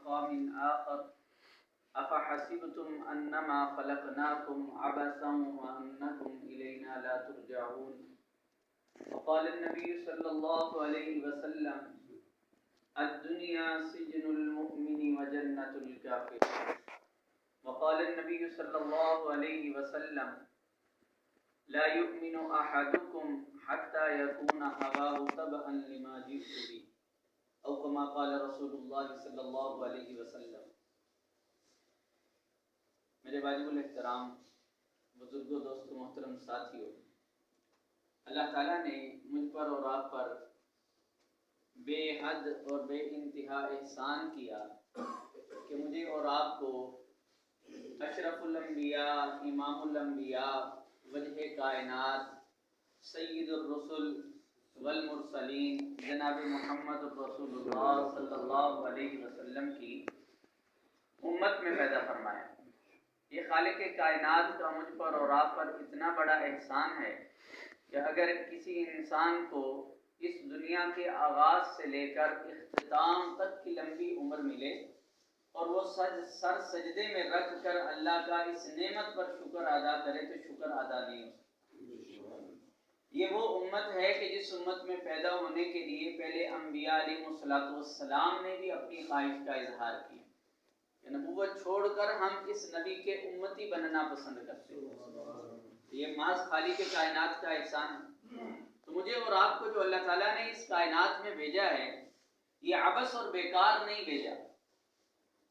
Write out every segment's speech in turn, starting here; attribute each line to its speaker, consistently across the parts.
Speaker 1: مقام آخر أفحسبتم أنما خلقناكم عبثا وأنكم إلينا لا ترجعون وقال النبي صلى الله عليه وسلم الدنيا سجن المؤمن وجنة الكافر وقال النبي صلى الله عليه وسلم لا يؤمن أحدكم حتى يكون هواه تبعا لما جئت به أو كما قال رسول الله صلی اللہ علیہ وسلم۔ میرے واجب الاحترام بزرگوں، دوستوں، محترم ساتھیوں، اللہ تعالیٰ نے مجھ پر اور آپ پر بے حد اور بے انتہا احسان کیا کہ مجھے اور آپ کو اشرف الانبیاء، امام الانبیاء، وجہ کائنات، سید الرسل والمرسلین جناب محمد رسول اللہ صلی اللہ علیہ وسلم کی امت میں پیدا فرمایا۔ یہ خالق کائنات کا مجھ پر اور آپ پر اتنا بڑا احسان ہے کہ اگر کسی انسان کو اس دنیا کے آغاز سے لے کر اختتام تک کی لمبی عمر ملے اور وہ سر سجدے میں رکھ کر اللہ کا اس نعمت پر شکر ادا کرے تو شکر ادا نہیں ہو سکتا۔ یہ وہ امت ہے کہ جس امت میں پیدا ہونے کے لیے پہلے انبیاء علیہ السلام نے بھی اپنی خواہش کا اظہار کیا کہ نبوت چھوڑ کر ہم اس نبی کے امتی بننا پسند کرتے ہیں۔ یہ محض خالق کائنات کا احسان ہے۔ تو مجھے اور آپ کو جو اللہ تعالیٰ نے اس کائنات میں بھیجا ہے، یہ عبث اور بیکار نہیں بھیجا۔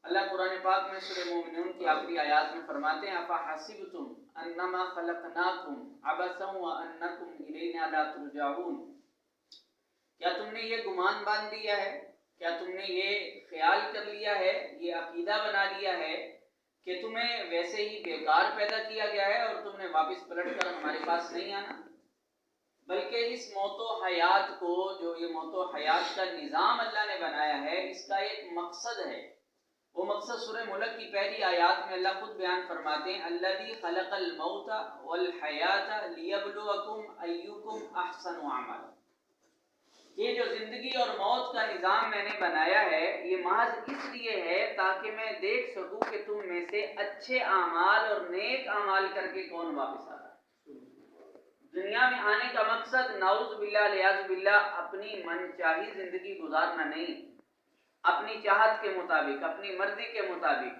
Speaker 1: اللہ قرآن پاک میں سورہ مومنون کی آخری آیات میں فرماتے ہیں افحسبتم انما خلقناکم عبثا وانکم الینا لا ترجعون، کیا تم نے یہ گمان باندھ لیا ہے، کیا تم نے یہ خیال کر لیا ہے، یہ عقیدہ بنا لیا ہے کہ تمہیں ویسے ہی بیکار پیدا کیا گیا ہے اور تم نے واپس پلٹ کر ہمارے پاس نہیں آنا؟ بلکہ اس موت و حیات کو، جو یہ موت و حیات کا نظام اللہ نے بنایا ہے، اس کا ایک مقصد ہے۔ وہ مقصد سورہ ملک کی پہلی آیات میں اللہ خود بیان فرماتے ہیں الذی خلق الموت والحیات لیبلوکم ایکم احسن عملا۔ یہ جو زندگی اور موت کا نظام میں نے بنایا ہے، یہ محض اس لیے ہے تاکہ میں دیکھ سکوں کہ تم میں سے اچھے اعمال اور نیک اعمال کر کے کون واپس آتا ہے۔ دنیا میں آنے کا مقصد نعوذ باللہ الیاذ باللہ اپنی من چاہی زندگی گزارنا نہیں، اپنی چاہت کے مطابق، اپنی مرضی کے مطابق،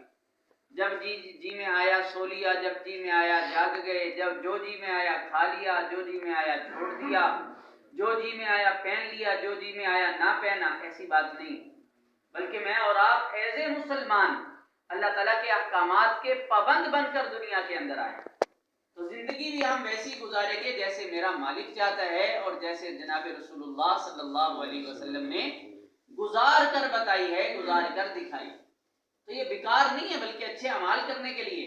Speaker 1: جب جی میں آیا سو لیا، جب جی میں آیا جاگ گئے، جب جو جی میں آیا کھا لیا، جو جی میں آیا چھوڑ دیا، جو جی میں آیا پہن لیا، جو جی میں آیا نہ پہنا۔ ایسی بات نہیں، بلکہ میں اور آپ ایز اے مسلمان اللہ تعالیٰ کے احکامات کے پابند بن کر دنیا کے اندر آئے، تو زندگی بھی ہم ویسی گزاریں گے جیسے میرا مالک چاہتا ہے اور جیسے جناب رسول اللہ صلی اللہ علیہ وسلم نے گزار کر بتائی ہے، گزار کر دکھائی۔ تو یہ بیکار نہیں ہے بلکہ اچھے اعمال کرنے کے لیے۔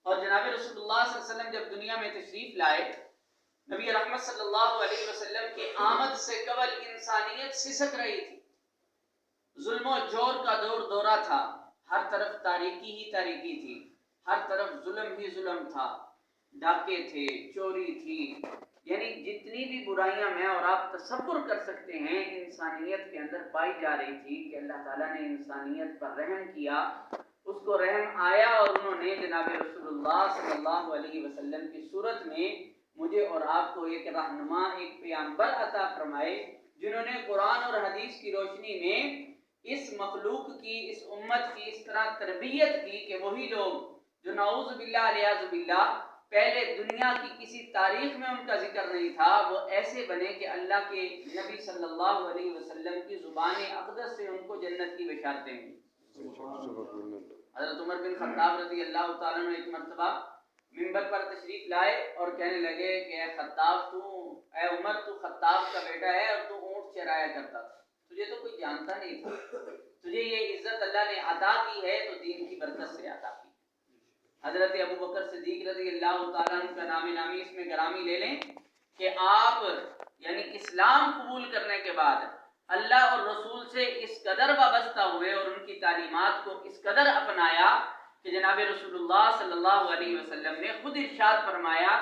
Speaker 1: اور جناب رسول اللہ صلی اللہ علیہ وسلم جب دنیا میں تشریف لائے، نبی رحمت صلی اللہ علیہ وسلم کی آمد سے قبل انسانیت سسک رہی تھی، ظلم و جور کا دور دورہ تھا، ہر طرف تاریکی ہی تاریکی تھی، ہر طرف ظلم ہی ظلم تھا، ڈاکے تھے، چوری تھی، یعنی جتنی بھی برائیاں میں اور آپ تصور کر سکتے ہیں انسانیت کے اندر پائی جا رہی تھی کہ اللہ تعالیٰ نے انسانیت پر رحم کیا، اس کو رحم آیا اور انہوں نے جناب رسول اللہ صلی اللہ علیہ وسلم کی صورت میں مجھے اور آپ کو ایک رہنما، ایک پیغمبر عطا فرمائے، جنہوں نے قرآن اور حدیث کی روشنی میں اس مخلوق کی، اس امت کی اس طرح تربیت کی کہ وہی لوگ جو نعوذ باللہ الیاذ باللہ پہلے دنیا کی کسی تاریخ میں ان کا ذکر نہیں تھا، وہ ایسے بنے کہ اللہ کے نبی صلی اللہ علیہ وسلم کی زبان اقدس سے ان کو جنت کی بشارتیں ملی۔ حضرت عمر بن خطاب رضی اللہ تعالیٰ عنہ ایک مرتبہ منبر پر تشریف لائے اور کہنے لگے کہ اے عمر تو خطاب کا بیٹا ہے اور تو اونٹ چرایا کرتا تھا، تجھے تو کوئی جانتا نہیں تھا، تجھے یہ عزت اللہ نے عطا کی ہے تو دین کی برکت سے عطا کی۔ حضرت ابو بکر صدیق رضی اللہ تعالیٰ عنہ کا نام نامی اس میں گرامی لے لیں کہ آپ یعنی اسلام قبول کرنے کے بعد اللہ اور رسول سے اس قدر وابستہ ہوئے اور ان کی تعلیمات کو اس قدر اپنایا کہ جناب رسول اللہ صلی اللہ علیہ وسلم نے خود ارشاد فرمایا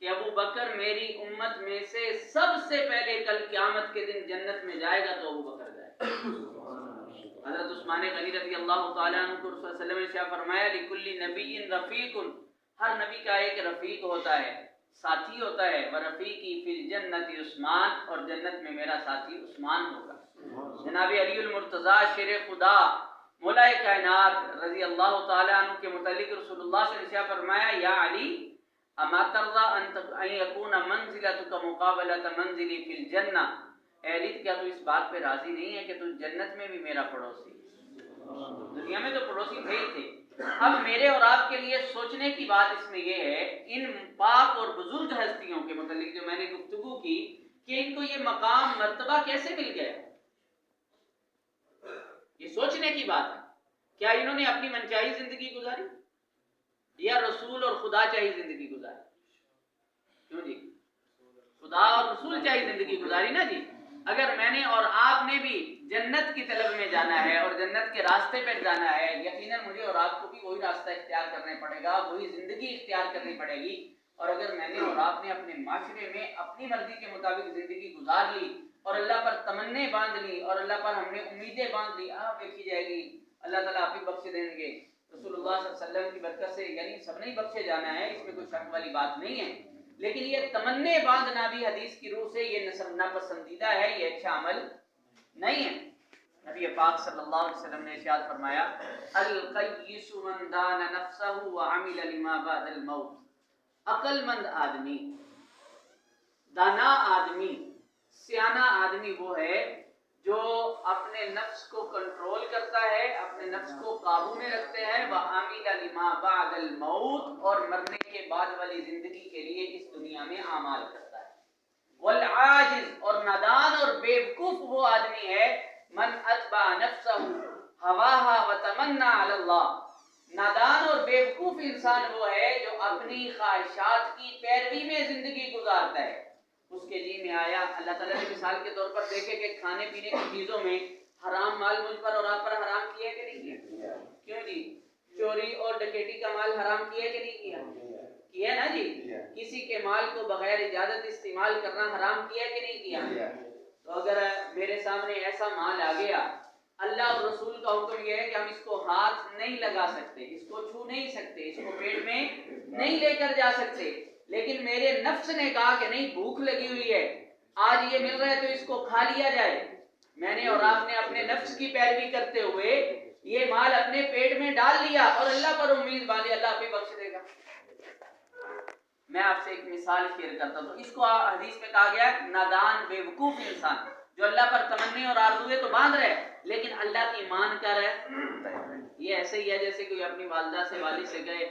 Speaker 1: کہ ابو بکر میری امت میں سے سب سے پہلے کل قیامت کے دن جنت میں جائے گا تو ابو بکر جائے گا۔ حضرت عثمان غنی رضی اللہ تعالیٰ عنہ کو رسول صلی اللہ علیہ وسلم نے فرمایا لکل نبی رفیق، ہر نبی کا ایک رفیق ہوتا ہے، ساتھی ہوتا ہے، ورفیقی فی الجنت عثمان، اور جنت میں میرا ساتھی عثمان ہوگا۔ جناب علی المرتضیٰ شیر خدا مولا کائنات رضی اللہ تعالیٰ عنہ کے متعلق رسول اللہ صلی اللہ علیہ وسلم فرمایا یا علی اما ترضى ان يكون منزلتك مقابلة منزلي في الجنہ، اے علی کیا تو اس بات پہ راضی نہیں ہے کہ تو جنت میں بھی میرا پڑوسی، دنیا میں تو پڑوسی تھے ہی تھے، اب میرے اور آپ کے لیے سوچنے کی بات اس میں یہ ہے ان پاک اور بزرگ ہستیوں کے متعلق جو میں نے گفتگو کی کہ ان کو یہ مقام مرتبہ کیسے مل گیا، یہ سوچنے کی بات ہے۔ کیا انہوں نے اپنی منچاہی زندگی گزاری یا رسول اور خدا چاہی زندگی گزاری؟ کیوں جی؟ خدا اور رسول چاہی زندگی گزاری نا جی۔ اگر میں نے اور آپ نے بھی جنت کی طلب میں جانا ہے اور جنت کے راستے پہ جانا ہے، یقیناً مجھے اور آپ کو بھی وہی راستہ اختیار کرنا پڑے گا، وہی زندگی اختیار کرنی پڑے گی۔ اور اگر میں نے اور آپ نے اپنے معاشرے میں اپنی مرضی کے مطابق زندگی گزار لی اور اللہ پر تمنے باندھ لی اور اللہ پر ہم نے امیدیں باندھ لی، آپ دیکھی جائے گی اللہ تعالیٰ آپ ہی بخش دیں گے رسول اللہ صلی اللہ علیہ وسلم کی برکت سے، یعنی سب نے بخشے جانا ہے، اس میں کوئی شک والی بات نہیں ہے، لیکن یہ تمنے باندھنا بھی حدیث کی روح سے یہ ناپسندیدہ ہے، یہ اچھا عمل نہیں ہے۔ نبی پاک صلی اللہ علیہ وسلم نے ارشاد فرمایا القیس من دان نفسہ وعمل لما بعد الموت، عقل مند آدمی، دانا آدمی، سیانا آدمی وہ ہے جو اپنے نفس کو کنٹرول کرتا ہے، اپنے نفس کو قابو میں رکھتے ہیں، وعمل لما بعد الموت، اور مرنے کے بعد والی زندگی کے لیے اس دنیا میں اعمال کرتا ہے۔ والعاجز، اور نادان اور بیوقوف وہ آدمی ہے من اتبع نفسہ ہواها وتمنى علی اللہ، نادان اور بیوقوف انسان وہ ہے جو اپنی خواہشات کی پیروی میں زندگی گزارتا ہے۔ اس کے جی میں آیا، اللہ تعالیٰ نے مثال کے طور پر دیکھے کہ کھانے پینے کی چیزوں میں حرام مال مجھ پر اور آپ پر حرام کیا کہ نہیں کیا؟ کیوں جی؟ چوری اور ڈکیٹی کا مال حرام کیا کہ نہیں کیا؟ کیا نا جی۔ کسی کے مال کو بغیر اجازت استعمال کرنا حرام کیا کہ نہیں کیا؟ تو اگر میرے سامنے ایسا مال آ گیا، اللہ اور رسول کا حکم یہ ہے کہ ہم اس کو ہاتھ نہیں لگا سکتے، اس کو چھو نہیں سکتے، اس کو پیٹ میں نہیں لے کر جا سکتے، لیکن میرے نفس نے کہا کہ نہیں، بھوک لگی ہوئی ہے، آج یہ مل رہا ہے تو اس کو کھا لیا جائے، میں نے اور آپ نے اپنے نفس کی پیروی کرتے ہوئے یہ مال اپنے پیٹ میں ڈال لیا اور اللہ پر امید باندھی اللہ بھی بخش دے گا۔ میں آپ سے ایک مثال شیئر کرتا ہوں، تو اس کو حدیث میں کہا گیا نادان بیوقوف انسان جو اللہ پر تمنے اور آرزویں تو باندھ رہے لیکن اللہ کی مان کر ہے، یہ ایسے ہی ہے جیسے کوئی اپنی والدہ سے والد سے گئے،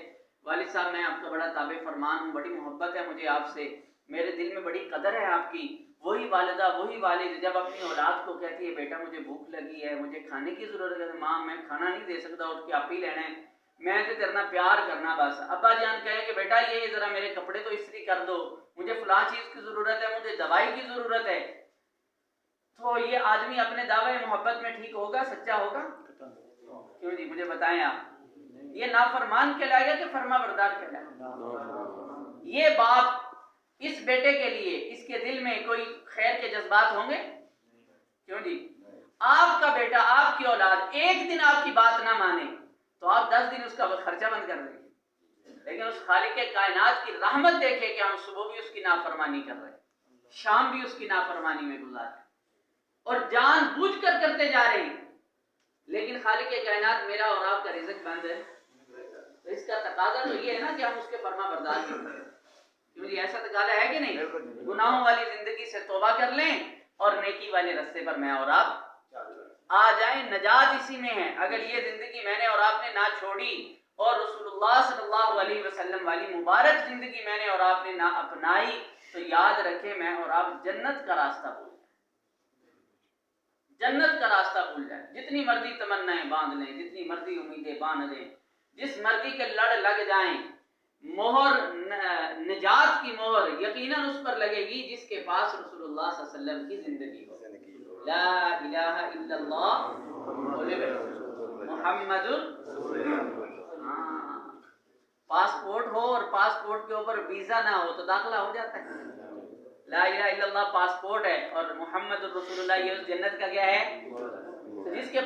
Speaker 1: والد صاحب میں آپ کا بڑا تابع فرمان ہوں، بڑی محبت ہے مجھے آپ سے، میرے دل میں بڑی قدر ہے آپ کی۔ وہی والدہ وہی والد جب اپنی اولاد کو کہتی ہے بیٹا مجھے بھوک لگی ہے، مجھے کھانے کی ضرورت ہے، ماں میں کھانا نہیں دے سکتا، اٹھ کے آپ ہی لینا ہے، میں تو تیرنا پیار کرنا بس۔ ابا جان کہے کہ بیٹا یہ ذرا میرے کپڑے تو استری کر دو، مجھے فلاں چیز کی ضرورت ہے، مجھے دوائی کی ضرورت ہے، تو یہ آدمی اپنے دعوے محبت میں ٹھیک ہوگا، سچا ہوگا؟ کیوں جی؟ مجھے بتائیں آپ، یہ نافرمان کہلائے گا کہ فرما بردار کہلائے گا؟ یہ باپ اس بیٹے کے لیے اس کے دل میں کوئی خیر کے جذبات ہوں گے؟ کیوں جی؟ آپ کا بیٹا، آپ کی اولاد ایک دن آپ کی بات نہ مانے تو آپ 10 دن اس کا خرچہ بند کر دیں گے، لیکن اس خالق کائنات کی رحمت دیکھے کہ ہم صبح بھی اس کی نافرمانی کر رہے ہیں، شام بھی اس کی نافرمانی میں گزار رہے ہیں اور جان بوجھ کر کرتے جا رہے ہیں، لیکن خالق کائنات میرا اور آپ کا رزق بند ہے، تو اس کا تقاضا تو یہ ہے نا کہ ہم اس کے فرما بردار ہیں۔ کیوں جی؟ ایسا تقاضا ہے کہ نہیں؟ گناہوں والی زندگی سے توبہ کر لیں اور نیکی والے رستے پر میں اور آپ آ جائیں، نجات اسی میں ہے۔ اگر یہ زندگی میں نے اور آپ نے نہ چھوڑی اور رسول اللہ صلی اللہ علیہ وسلم والی مبارک زندگی میں نے اور آپ نے نہ اپنائی تو یاد رکھیں میں اور آپ جنت کا راستہ بھول جائیں، جنت کا راستہ بھول جائیں۔ جتنی مرضی تمنائیں باندھ لیں، جتنی مرضی امیدیں باندھ لیں، جس مرضی کے لڑ لگ جائیں، مہر نجات کی مہر یقیناً اس پر لگے گی جس کے پاس رسول اللہ صلی اللہ علیہ وسلم کی زندگی ہو۔ لا الہ الا اللہ محمد، پاسپورٹ ہو اور پاسپورٹ کے اوپر ویزا نہ ہو تو داخلہ ہو جاتا ہے۔ لا الہ الا اللہ پاسپورٹ ہے اور محمد الرسول اللہ یہ اس جنت کا کیا ہے جس کے